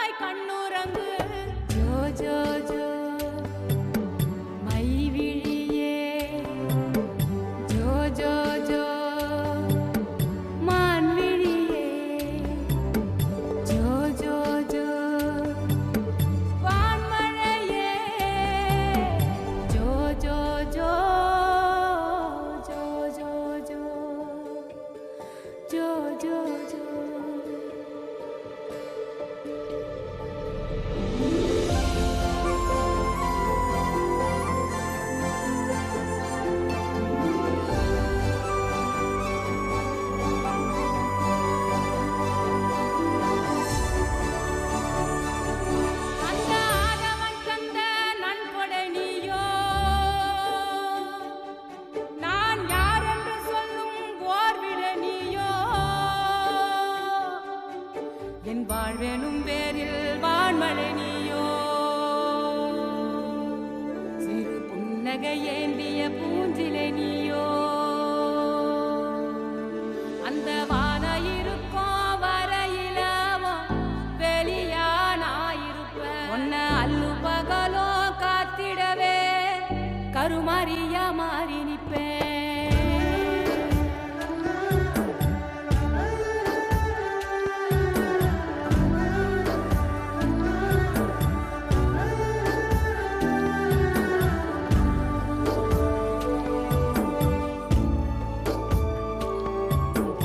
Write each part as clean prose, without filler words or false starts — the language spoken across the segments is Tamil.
நிம்மதியாய் கண்ணுறங்கு. ஜோ ஜோ ஜோ மைவிழியே, ஜோ ஜோ ஜோ மான்விழியே, ஜோ ஜோ ஜோ வான்மழையே, ஜோ ஜோ ஜோ ஜோ ஜோ ஜோ ஜோ ஜோ ஜோ. அந்த ஆதவன் தந்த நன்கொடை நீயோ, நான் யார் என்று சொல்லும் ஓர்விட நீயோ, என் வாழ்வெனும் பேரில் வான்மழை நீயோ, சிறு புன்னகை ஏந்திய பூஞ்சிலை நீயோ, அந்த வான இருக்கும் வரையிலவோ வெளியா நாயிருப்பேன். உன்ன அல்லு பகலோ காத்திடவே கருமாரியா மாறி நிப்பேன்.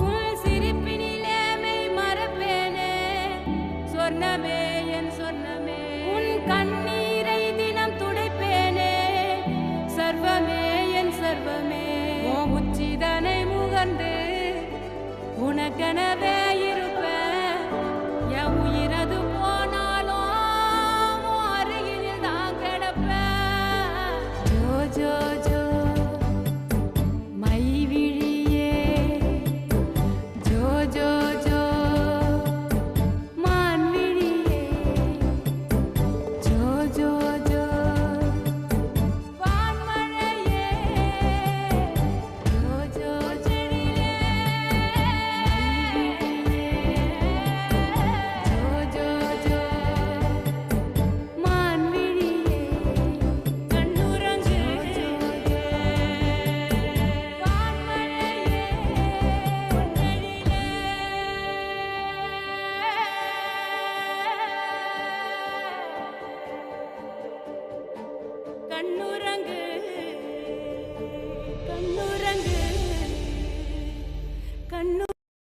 உன் சிரிப்பினிலே மெய் மறப்பேனே, சொர்ணமே என் சொர்ணமே, உன் கண்ணீரை தினம் துடைப்பேனே, சர்வமே என் சர்வமே, உன் உச்சிதனை முகர்ந்து உனக்கெனவே இருப்பேன். என் உயிரது போனாலும் உன் அருகினில் நான் கிடப்பேன். ஜோ ஜோ ஜோ மைவிழியே, ஜோ ஜோ ஜோ மான்விழியே, ஜோ ஜோ ஜோ வான்மழையே, ஜோ ஜோ செடிலே மைவிழியே, ஜோ ஜோ ஜோ மான்விழியே, கண்ணுறங்கு வான்மழையே, பொன்னெழிலே கண்ணுறங்கு